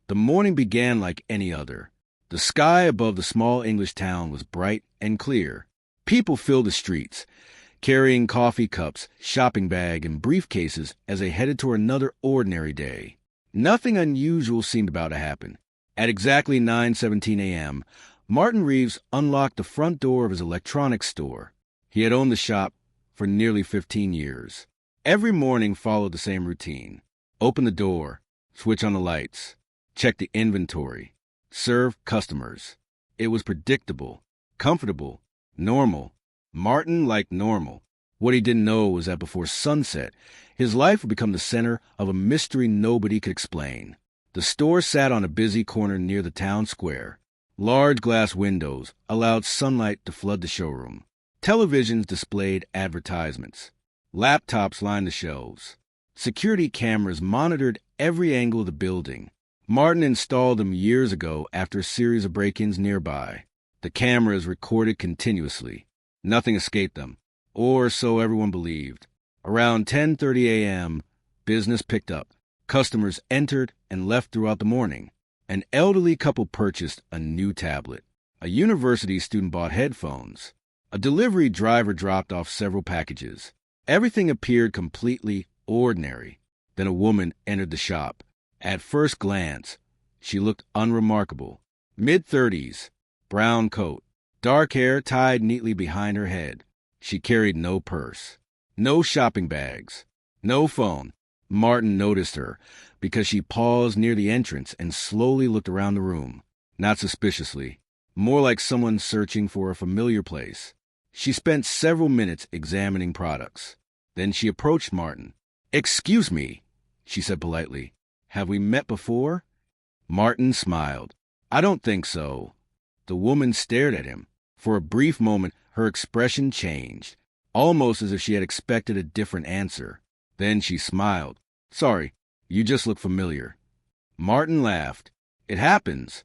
The morning began like any other. The sky above the small English town was bright and clear. People filled the streets, carrying coffee cups, shopping bag, and briefcases as they headed toward another ordinary day. Nothing unusual seemed about to happen. At exactly 9:17 a.m., Martin Reeves unlocked the front door of his electronics store. He had owned the shop for nearly 15 years. Every morning followed the same routine. Open the door, switch on the lights, check the inventory, serve customers. It was predictable, comfortable, normal. Martin liked normal. What he didn't know was that before sunset, his life would become the center of a mystery nobody could explain. The store sat on a busy corner near the town square. Large glass windows allowed sunlight to flood the showroom. Televisions displayed advertisements. Laptops lined the shelves. Security cameras monitored every angle of the building. Martin installed them years ago after a series of break-ins nearby. The cameras recorded continuously. Nothing escaped them, or so everyone believed. Around 10:30 a.m., business picked up. Customers entered and left throughout the morning. An elderly couple purchased a new tablet. A university student bought headphones. A delivery driver dropped off several packages. Everything appeared completely ordinary. Then a woman entered the shop. At first glance, she looked unremarkable. Mid-30s, brown coat, dark hair tied neatly behind her head. She carried no purse, no shopping bags, no phone. Martin noticed her because she paused near the entrance and slowly looked around the room. Not suspiciously, more like someone searching for a familiar place. She spent several minutes examining products. Then she approached Martin. "Excuse me," she said politely. "Have we met before?" Martin smiled. "I don't think so." The woman stared at him. For a brief moment, her expression changed, almost as if she had expected a different answer. Then she smiled. "Sorry, you just look familiar." Martin laughed. "It happens."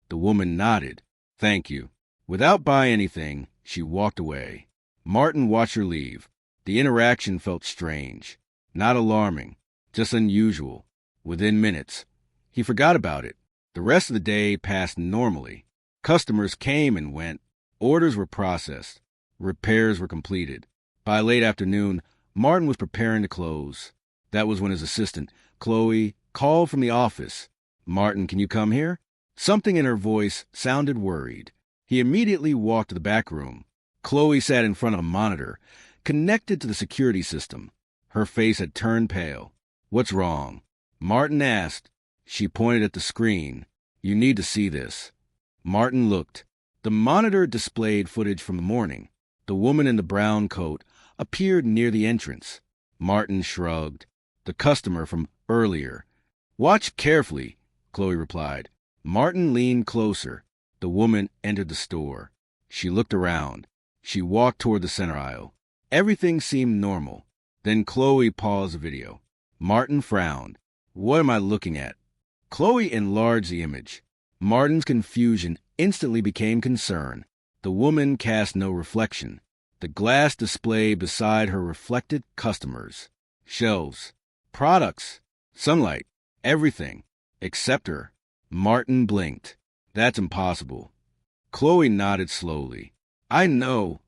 The woman nodded. "Thank you." Without buying anything, she walked away. Martin watched her leave. The interaction felt strange. Not alarming, just unusual. Within minutes, he forgot about it. The rest of the day passed normally. Customers came and went. Orders were processed. Repairs were completed. By late afternoon, Martin was preparing to close. That was when his assistant, Chloe, called from the office. "Martin, can you come here?" Something in her voice sounded worried. He immediately walked to the back room. Chloe sat in front of a monitor, connected to the security system. Her face had turned pale. "What's wrong?" Martin asked. She pointed at the screen. "You need to see this." Martin looked. The monitor displayed footage from the morning. The woman in the brown coat appeared near the entrance. Martin shrugged. "The customer from earlier." "Watch carefully," Chloe replied. Martin leaned closer. The woman entered the store. She looked around. She walked toward the center aisle. Everything seemed normal. Then Chloe paused the video. Martin frowned. "What am I looking at?" Chloe enlarged the image. Martin's confusion instantly became concern. The woman cast no reflection. The glass display beside her reflected customers. Shelves. Products. Sunlight. Everything. Except her. Martin blinked. "That's impossible." Chloe nodded slowly. "I know."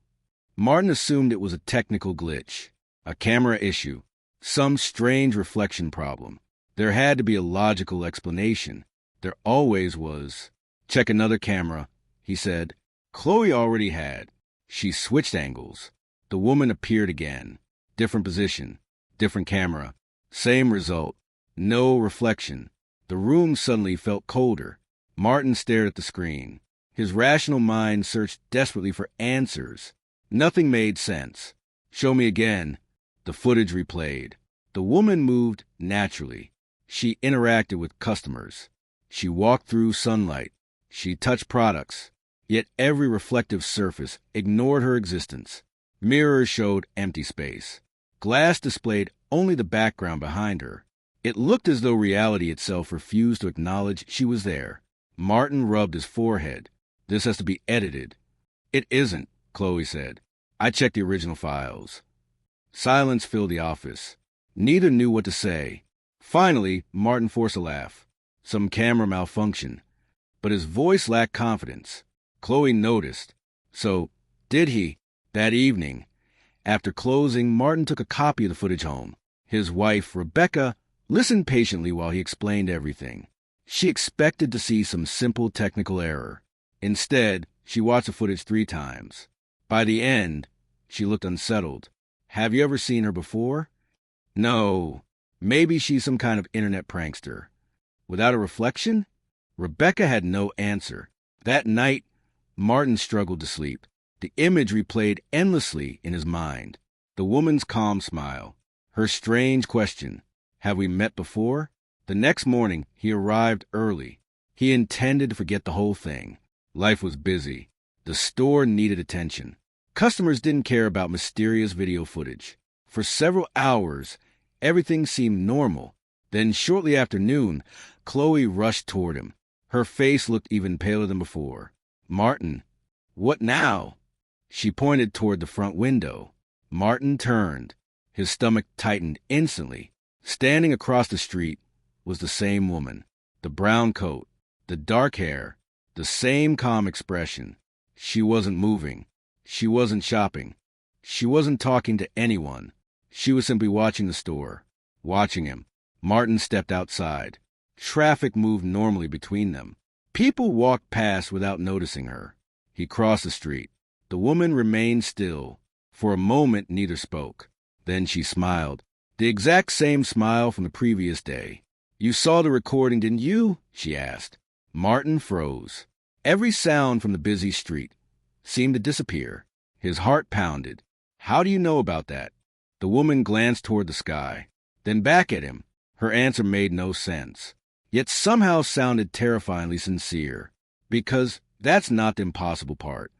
Martin assumed it was a technical glitch. A camera issue. Some strange reflection problem. There had to be a logical explanation. There always was. "Check another camera," he said. Chloe already had. She switched angles. The woman appeared again. Different position. Different camera. Same result. No reflection. The room suddenly felt colder. Martin stared at the screen. His rational mind searched desperately for answers. Nothing made sense. "Show me again." The footage replayed. The woman moved naturally. She interacted with customers. She walked through sunlight. She touched products. Yet every reflective surface ignored her existence. Mirrors showed empty space. Glass displayed only the background behind her. It looked as though reality itself refused to acknowledge she was there. Martin rubbed his forehead. "This has to be edited." "It isn't," Chloe said. "I checked the original files." Silence filled the office. Neither knew what to say. Finally, Martin forced a laugh. some camera malfunction. But his voice lacked confidence. Chloe noticed. So, did he? That evening, after closing, Martin took a copy of the footage home. His wife, Rebecca, listened patiently while he explained everything. She expected to see some simple technical error. Instead, she watched the footage 3 times. By the end, she looked unsettled. Have you ever seen her before? No. Maybe she's some kind of internet prankster. Without a reflection? Rebecca had no answer. That night, Martin struggled to sleep. The image replayed endlessly in his mind. The woman's calm smile. Her strange question. Have we met before? The next morning, he arrived early. He intended to forget the whole thing. Life was busy. The store needed attention. Customers didn't care about mysterious video footage. For several hours, everything seemed normal. Then, shortly after noon, Chloe rushed toward him. Her face looked even paler than before. Martin, what now? She pointed toward the front window. Martin turned. His stomach tightened instantly. Standing across the street was the same woman. The brown coat, the dark hair, the same calm expression. She wasn't moving. She wasn't shopping. She wasn't talking to anyone. She was simply watching the store. Watching him. Martin stepped outside. Traffic moved normally between them. People walked past without noticing her. He crossed the street. The woman remained still. For a moment, neither spoke. Then she smiled. The exact same smile from the previous day. You saw the recording, didn't you? She asked. Martin froze. Every sound from the busy street seemed to disappear. His heart pounded. How do you know about that? The woman glanced toward the sky, then back at him. Her answer made no sense, yet somehow sounded terrifyingly sincere. Because that's not the impossible part.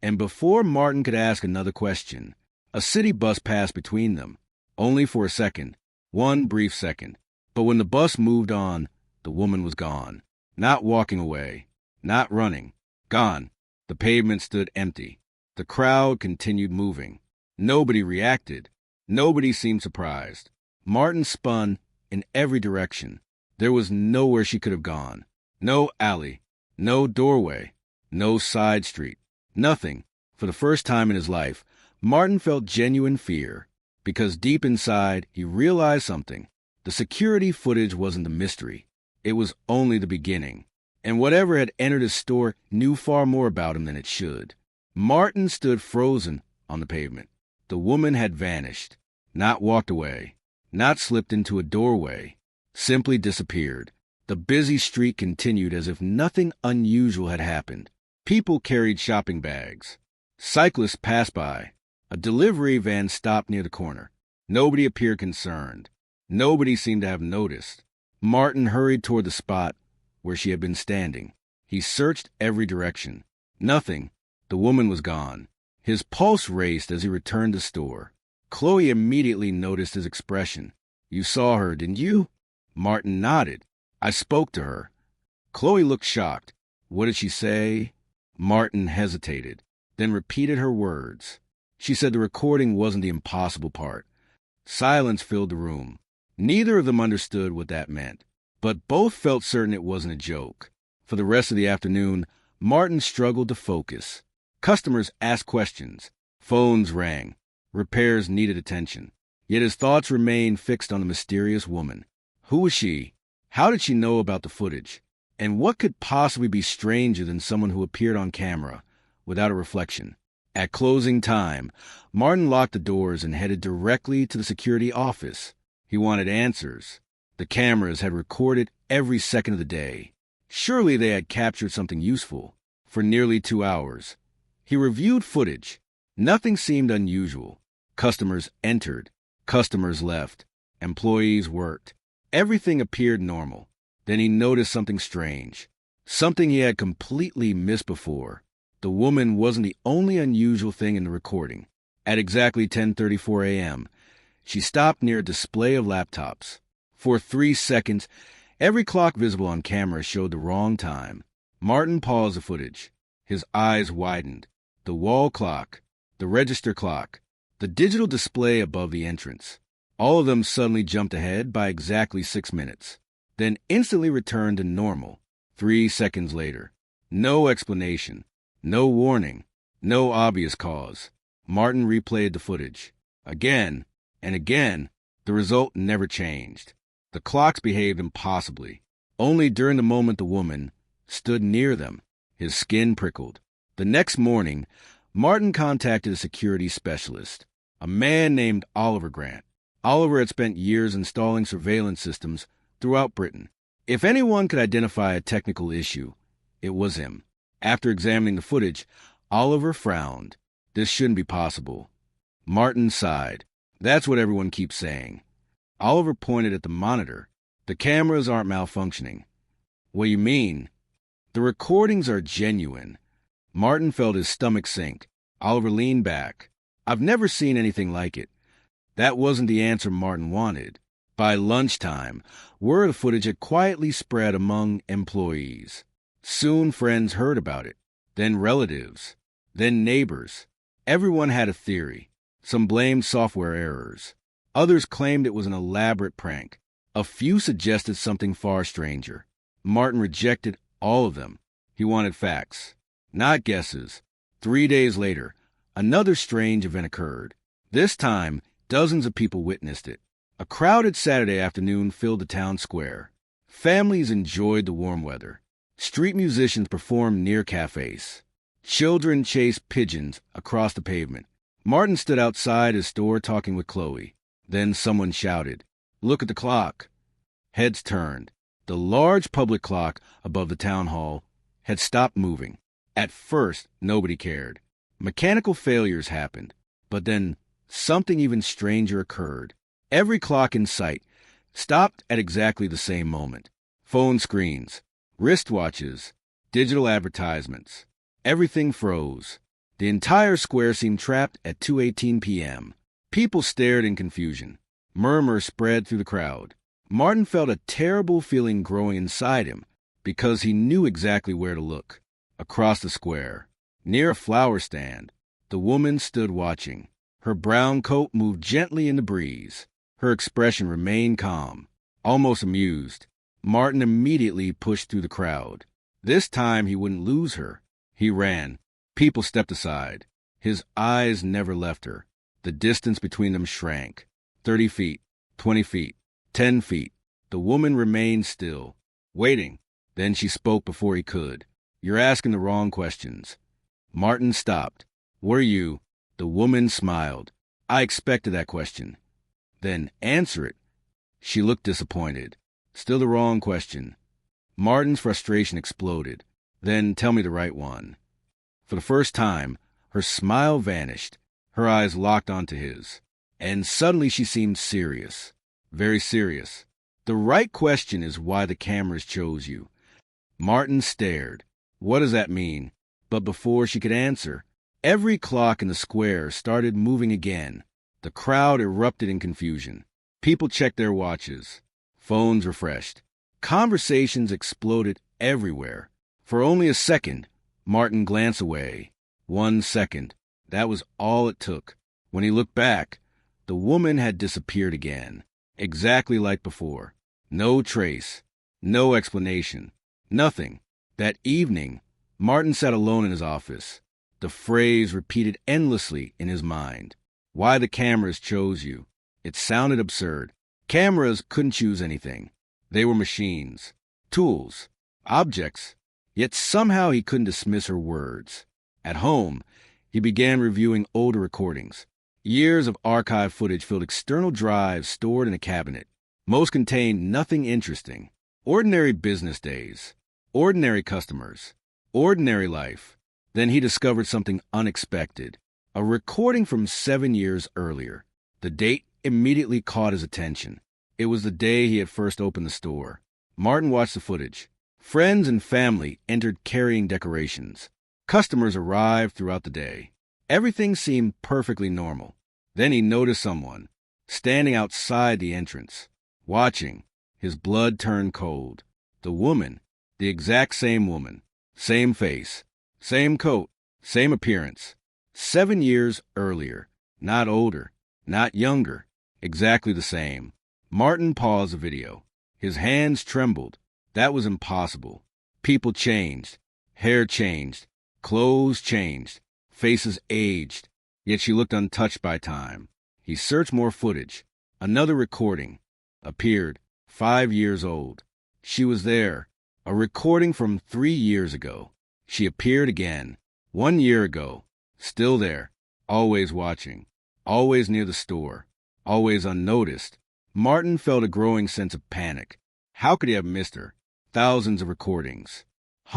And before Martin could ask another question, a city bus passed between them. Only for a second. One brief second. But when the bus moved on, the woman was gone. Not walking away. Not running. Gone. The pavement stood empty. The crowd continued moving. Nobody reacted. Nobody seemed surprised. Martin spun in every direction. There was nowhere she could have gone. No alley. No doorway. No side street. Nothing. For the first time in his life, Martin felt genuine fear. Because deep inside, he realized something. The security footage wasn't the mystery. It was only the beginning. And whatever had entered his store knew far more about him than it should. Martin stood frozen on the pavement. The woman had vanished. Not walked away. Not slipped into a doorway. Simply disappeared. The busy street continued as if nothing unusual had happened. People carried shopping bags. Cyclists passed by. A delivery van stopped near the corner. Nobody appeared concerned. Nobody seemed to have noticed. Martin hurried toward the spot where she had been standing. He searched every direction. Nothing. The woman was gone. His pulse raced as he returned to the store. Chloe immediately noticed his expression. You saw her, didn't you? Martin nodded. I spoke to her. Chloe looked shocked. What did she say? Martin hesitated, then repeated her words. She said the recording wasn't the impossible part. Silence filled the room. Neither of them understood what that meant, but both felt certain it wasn't a joke. For the rest of the afternoon, Martin struggled to focus. Customers asked questions. Phones rang. Repairs needed attention. Yet his thoughts remained fixed on the mysterious woman. Who was she? How did she know about the footage? And what could possibly be stranger than someone who appeared on camera without a reflection? At closing time, Martin locked the doors and headed directly to the security office. He wanted answers. The cameras had recorded every second of the day. Surely they had captured something useful. For nearly 2 hours. He reviewed footage. Nothing seemed unusual. Customers entered. Customers left. Employees worked. Everything appeared normal. Then he noticed something strange. Something he had completely missed before. The woman wasn't the only unusual thing in the recording. At exactly 10:34 a.m., she stopped near a display of laptops. For 3 seconds, every clock visible on camera showed the wrong time. Martin paused the footage. His eyes widened. The wall clock, the register clock, the digital display above the entrance. All of them suddenly jumped ahead by exactly 6 minutes. then instantly returned to normal 3 seconds later. No explanation, no warning, no obvious cause. Martin replayed the footage. Again and again, the result never changed. The clocks behaved impossibly. Only during the moment the woman stood near them, his skin prickled. The next morning, Martin contacted a security specialist, a man named Oliver Grant. Oliver had spent years installing surveillance systems throughout Britain. If anyone could identify a technical issue, it was him. After examining the footage, Oliver frowned. This shouldn't be possible. Martin sighed. That's what everyone keeps saying. Oliver pointed at the monitor. The cameras aren't malfunctioning. What do you mean? The recordings are genuine. Martin felt his stomach sink. Oliver leaned back. I've never seen anything like it. That wasn't the answer Martin wanted. By lunchtime, word of footage had quietly spread among employees. Soon friends heard about it, then relatives, then neighbors. Everyone had a theory. Some blamed software errors. Others claimed it was an elaborate prank. A few suggested something far stranger. Martin rejected all of them. He wanted facts, not guesses. 3 days later, another strange event occurred. This time, dozens of people witnessed it. A crowded Saturday afternoon filled the town square. Families enjoyed the warm weather. Street musicians performed near cafes. Children chased pigeons across the pavement. Martin stood outside his store talking with Chloe. Then someone shouted, "Look at the clock." Heads turned. The large public clock above the town hall had stopped moving. At first, nobody cared. Mechanical failures happened, but then something even stranger occurred. Every clock in sight stopped at exactly the same moment. Phone screens, wristwatches, digital advertisements. Everything froze. The entire square seemed trapped at 2:18 p.m. People stared in confusion. Murmurs spread through the crowd. Martin felt a terrible feeling growing inside him because he knew exactly where to look. Across the square, near a flower stand, the woman stood watching. Her brown coat moved gently in the breeze. Her expression remained calm, almost amused. Martin immediately pushed through the crowd. This time he wouldn't lose her. He ran. People stepped aside. His eyes never left her. The distance between them shrank. 30 feet, 20 feet, 10 feet. The woman remained still, waiting. Then she spoke before he could. "You're asking the wrong questions." Martin stopped. "Were you?" The woman smiled. "I expected that question." "Then answer it." She looked disappointed. "Still the wrong question." Martin's frustration exploded. "Then tell me the right one." For the first time, her smile vanished. Her eyes locked onto his. And suddenly she seemed serious. Very serious. "The right question is why the cameras chose you." Martin stared. What does that mean? But before she could answer, every clock in the square started moving again. The crowd erupted in confusion. People checked their watches. Phones refreshed. Conversations exploded everywhere. For only a second, Martin glanced away. 1 second. That was all it took. When he looked back, the woman had disappeared again. Exactly like before. No trace. No explanation. Nothing. That evening, Martin sat alone in his office. The phrase repeated endlessly in his mind. Why the cameras chose you. It sounded absurd. Cameras couldn't choose anything. They were machines, tools, objects. Yet somehow he couldn't dismiss her words. At home, he began reviewing older recordings. Years of archive footage filled external drives stored in a cabinet. Most contained nothing interesting. Ordinary business days. Ordinary customers. Ordinary life. Then he discovered something unexpected. A recording from 7 years earlier. The date immediately caught his attention. It was the day he had first opened the store. Martin watched the footage. Friends and family entered carrying decorations. Customers arrived throughout the day. Everything seemed perfectly normal. Then he noticed someone standing outside the entrance, watching. His blood turned cold. The woman, the exact same woman, same face, same coat, same appearance. 7 years earlier, not older, not younger, exactly the same. Martin paused the video. His hands trembled. That was impossible. People changed. Hair changed. Clothes changed. Faces aged. Yet she looked untouched by time. He searched more footage. Another recording appeared, 5 years old. She was there. A recording from 3 years ago. She appeared again, 1 year ago. Still there. Always watching. Always near the store. Always unnoticed. Martin felt a growing sense of panic. How could he have missed her? Thousands of recordings.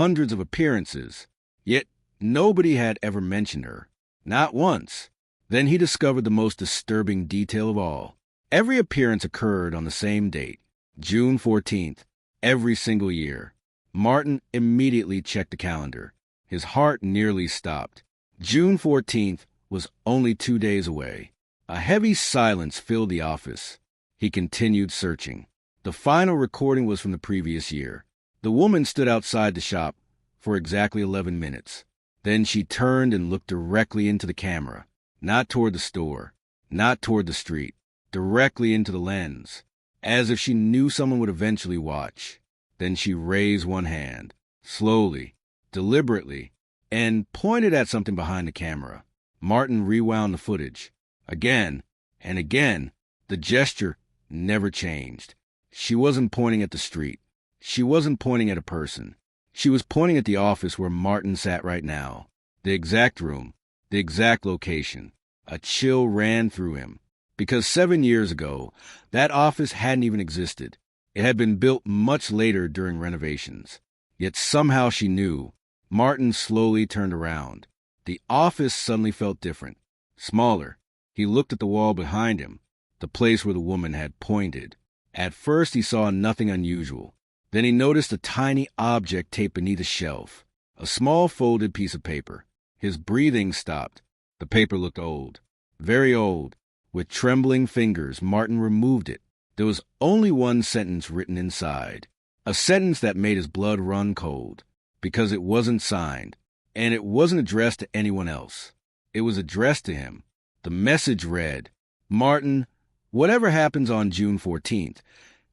Hundreds of appearances. Yet nobody had ever mentioned her. Not once. Then he discovered the most disturbing detail of all. Every appearance occurred on the same date, June 14th, every single year. Martin immediately checked the calendar. His heart nearly stopped. June 14th was only 2 days away. A heavy silence filled the office. He continued searching. The final recording was from the previous year. The woman stood outside the shop for exactly 11 minutes. Then she turned and looked directly into the camera, not toward the store, not toward the street, directly into the lens, as if she knew someone would eventually watch. Then she raised one hand, slowly, deliberately, and pointed at something behind the camera. Martin rewound the footage. Again and again, the gesture never changed. She wasn't pointing at the street. She wasn't pointing at a person. She was pointing at the office where Martin sat right now. The exact room, the exact location. A chill ran through him. Because 7 years ago, that office hadn't even existed. It had been built much later during renovations. Yet somehow she knew. Martin slowly turned around. The office suddenly felt different, smaller. He looked at the wall behind him, the place where the woman had pointed. At first he saw nothing unusual. Then he noticed a tiny object taped beneath a shelf, a small folded piece of paper. His breathing stopped. The paper looked old, very old. With trembling fingers, Martin removed it. There was only one sentence written inside, a sentence that made his blood run cold, because it wasn't signed, and it wasn't addressed to anyone else. It was addressed to him. The message read, "Martin, whatever happens on June 14th,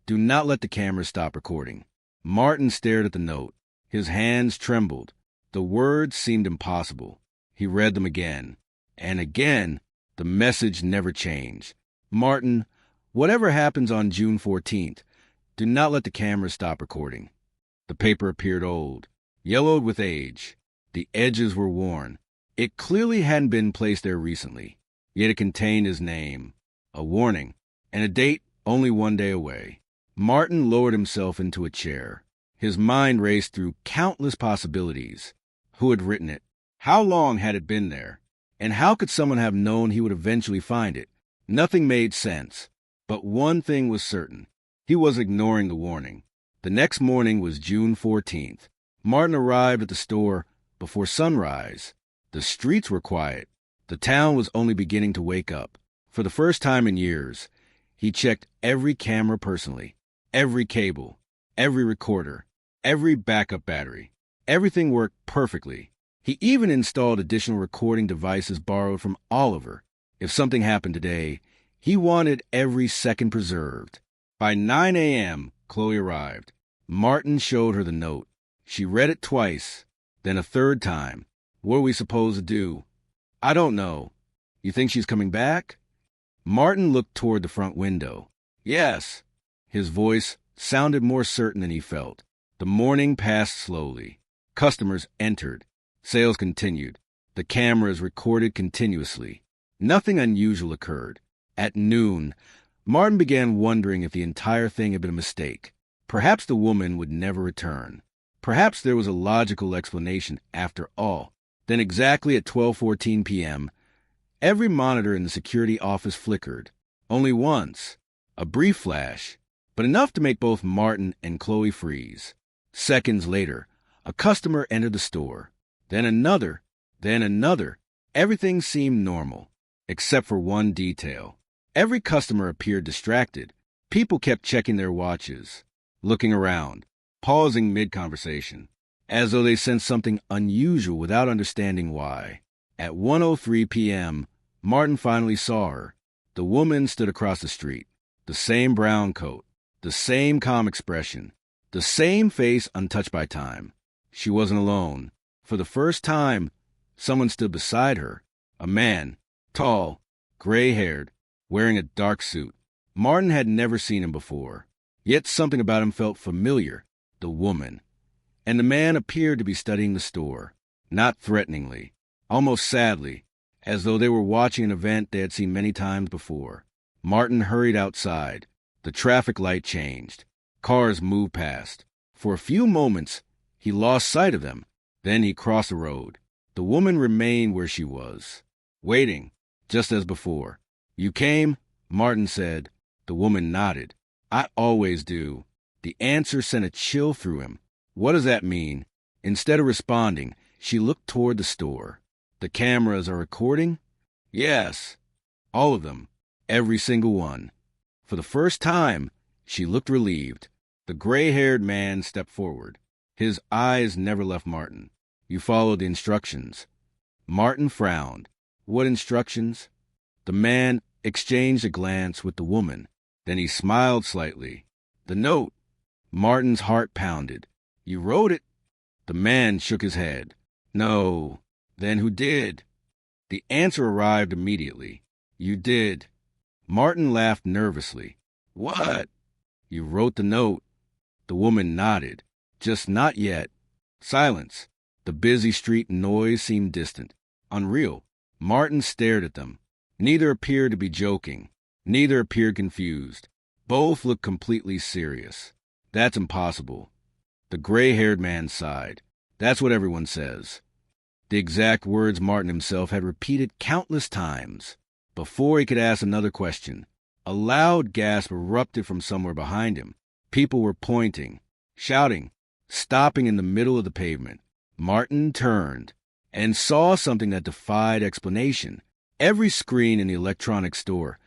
do not let the camera stop recording." Martin stared at the note. His hands trembled. The words seemed impossible. He read them again. And again, the message never changed. "Martin, whatever happens on June 14th, do not let the camera stop recording." The paper appeared old, yellowed with age. The edges were worn. It clearly hadn't been placed there recently. Yet it contained his name, a warning, and a date only 1 day away. Martin lowered himself into a chair. His mind raced through countless possibilities. Who had written it? How long had it been there? And how could someone have known he would eventually find it? Nothing made sense. But one thing was certain. He was ignoring the warning. The next morning was June 14th. Martin arrived at the store before sunrise. The streets were quiet. The town was only beginning to wake up. For the first time in years, he checked every camera personally, every cable, every recorder, every backup battery. Everything worked perfectly. He even installed additional recording devices borrowed from Oliver. If something happened today, he wanted every second preserved. By 9 a.m., Chloe arrived. Martin showed her the note. She read it twice, then a third time. "What are we supposed to do?" "I don't know." "You think she's coming back?" Martin looked toward the front window. "Yes." His voice sounded more certain than he felt. The morning passed slowly. Customers entered. Sales continued. The cameras recorded continuously. Nothing unusual occurred. At noon, Martin began wondering if the entire thing had been a mistake. Perhaps the woman would never return. Perhaps there was a logical explanation after all. Then exactly at 12:14 p.m., every monitor in the security office flickered. Only once. A brief flash, but enough to make both Martin and Chloe freeze. Seconds later, a customer entered the store. Then another. Everything seemed normal, except for one detail. Every customer appeared distracted. People kept checking their watches, looking around, pausing mid-conversation, as though they sensed something unusual without understanding why. At 1:03 p.m., Martin finally saw her. The woman stood across the street. The same brown coat, The same calm expression. The same face untouched by time. She wasn't alone. For the first time, someone stood beside her. A man, tall, gray-haired, wearing a dark suit. Martin had never seen him before. Yet something about him felt familiar. The woman. And the man appeared to be studying the store. Not threateningly. Almost sadly. As though they were watching an event they had seen many times before. Martin hurried outside. The traffic light changed. Cars moved past. For a few moments, he lost sight of them. Then he crossed the road. The woman remained where she was, waiting, just as before. "You came?" Martin said. The woman nodded. "I always do." The answer sent a chill through him. What does that mean? Instead of responding, she looked toward the store. "The cameras are recording?" "Yes." "All of them. Every single one." For the first time, she looked relieved. The gray-haired man stepped forward. His eyes never left Martin. "You followed the instructions." Martin frowned. "What instructions?" The man exchanged a glance with the woman. Then he smiled slightly. "The note." Martin's heart pounded. "You wrote it?" The man shook his head. "No." "Then who did?" The answer arrived immediately. "You did." Martin laughed nervously. "What?" "You wrote the note." The woman nodded. "Just not yet." Silence. The busy street noise seemed distant, unreal. Martin stared at them. Neither appeared to be joking. Neither appeared confused. Both looked completely serious. "That's impossible." The gray-haired man sighed. "That's what everyone says." The exact words Martin himself had repeated countless times. Before he could ask another question, a loud gasp erupted from somewhere behind him. People were pointing, shouting, stopping in the middle of the pavement. Martin turned and saw something that defied explanation. Every screen in the electronics store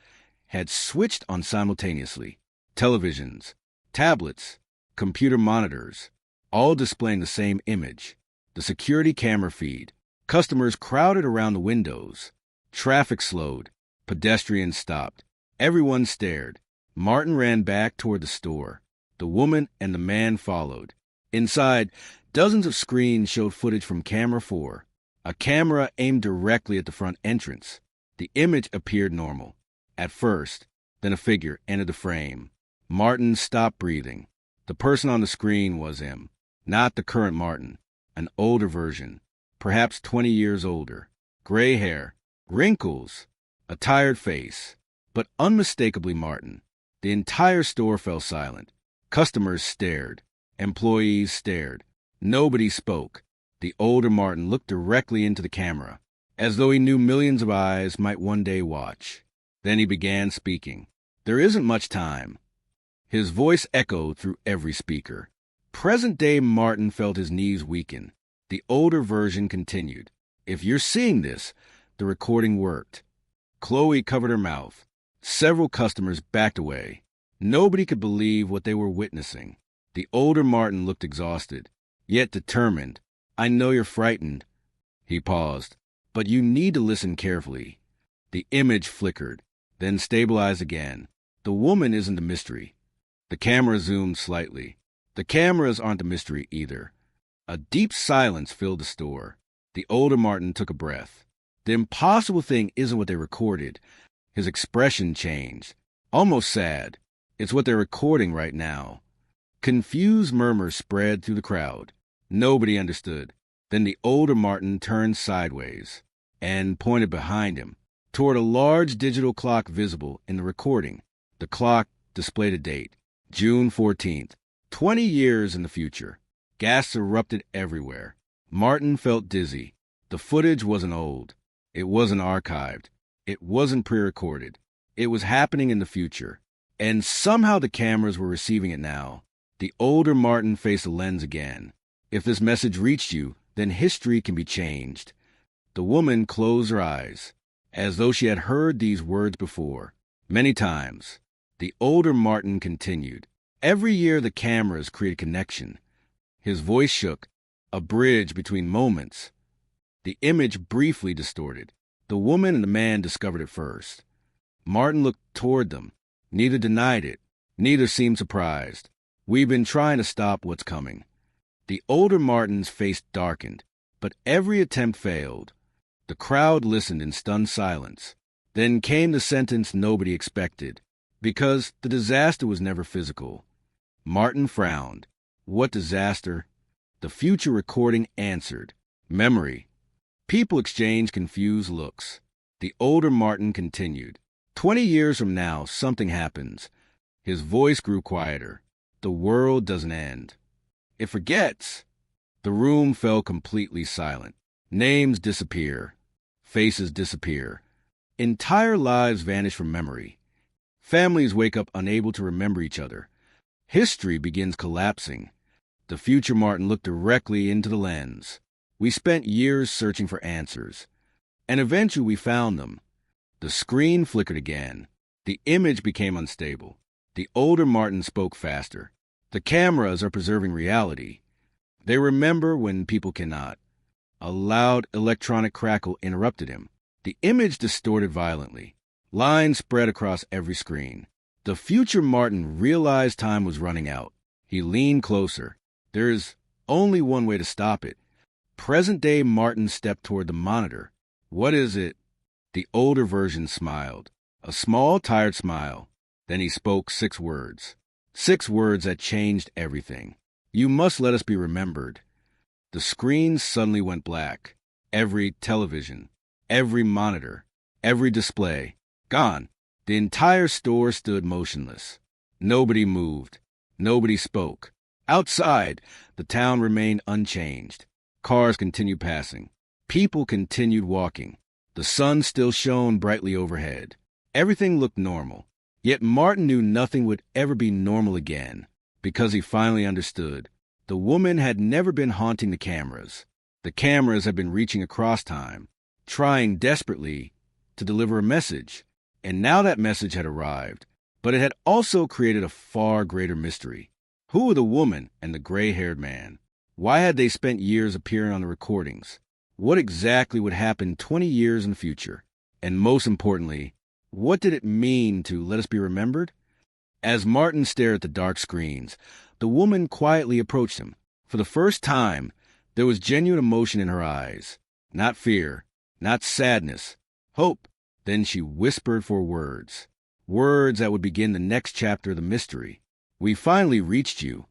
had switched on simultaneously. Televisions, tablets, computer monitors, all displaying the same image. The security camera feed. Customers crowded around the windows. Traffic slowed. Pedestrians stopped. Everyone stared. Martin ran back toward the store. The woman and the man followed. Inside, dozens of screens showed footage from camera 4. A camera aimed directly at the front entrance. The image appeared normal. At first, then a figure entered the frame. Martin stopped breathing. The person on the screen was him. Not the current Martin. An older version. Perhaps 20 years older. Gray hair. Wrinkles. A tired face. But unmistakably Martin. The entire store fell silent. Customers stared. Employees stared. Nobody spoke. The older Martin looked directly into the camera, as though he knew millions of eyes might one day watch. Then he began speaking. "There isn't much time." His voice echoed through every speaker. Present-day Martin felt his knees weaken. The older version continued. "If you're seeing this, the recording worked." Chloe covered her mouth. Several customers backed away. Nobody could believe what they were witnessing. The older Martin looked exhausted, yet determined. "I know you're frightened." He paused. "But you need to listen carefully." The image flickered, then stabilized again. The woman isn't a mystery. The camera zoomed slightly. The cameras aren't a mystery either. A deep silence filled the store. The older Martin took a breath. The impossible thing isn't what they recorded. His expression changed. Almost sad. It's what they're recording right now. Confused murmurs spread through the crowd. Nobody understood. Then the older Martin turned sideways and pointed behind him, toward a large digital clock visible in the recording. The clock displayed a date, June 14th, 20 years in the future. Gasps erupted everywhere. Martin felt dizzy. The footage wasn't old. It wasn't archived. It wasn't pre-recorded. It was happening in the future. And somehow the cameras were receiving it now. The older Martin faced the lens again. If this message reached you, then history can be changed. The woman closed her eyes, as though she had heard these words before, many times. The older Martin continued. Every year the cameras create a connection. His voice shook, a bridge between moments. The image briefly distorted. The woman and the man discovered it first. Martin looked toward them. Neither denied it. Neither seemed surprised. We've been trying to stop what's coming. The older Martin's face darkened, but every attempt failed. The crowd listened in stunned silence. Then came the sentence nobody expected, because the disaster was never physical. Martin frowned. What disaster? The future recording answered. Memory. People exchanged confused looks. The older Martin continued. 20 years from now, something happens. His voice grew quieter. The world doesn't end. It forgets. The room fell completely silent. Names disappear. Faces disappear. Entire lives vanish from memory. Families wake up unable to remember each other. History begins collapsing. The future Martin looked directly into the lens. We spent years searching for answers, and eventually we found them. The screen flickered again. The image became unstable. The older Martin spoke faster. The cameras are preserving reality. They remember when people cannot. A loud electronic crackle interrupted him. The image distorted violently. Lines spread across every screen. The future Martin realized time was running out. He leaned closer. There's only one way to stop it. Present-day Martin stepped toward the monitor. What is it? The older version smiled. A small, tired smile. Then he spoke 6 words. 6 words that changed everything. You must let us be remembered. The screen suddenly went black. Every television, every monitor, every display, gone. The entire store stood motionless. Nobody moved. Nobody spoke. Outside, the town remained unchanged. Cars continued passing. People continued walking. The sun still shone brightly overhead. Everything looked normal. Yet Martin knew nothing would ever be normal again, because he finally understood. The woman had never been haunting the cameras. The cameras had been reaching across time, trying desperately to deliver a message. And now that message had arrived, but it had also created a far greater mystery. Who were the woman and the gray-haired man? Why had they spent years appearing on the recordings? What exactly would happen 20 years in the future? And most importantly, what did it mean to let us be remembered? As Martin stared at the dark screens, the woman quietly approached him. For the first time, there was genuine emotion in her eyes. Not fear, not sadness, hope. Then she whispered 4 words. Words that would begin the next chapter of the mystery. We finally reached you.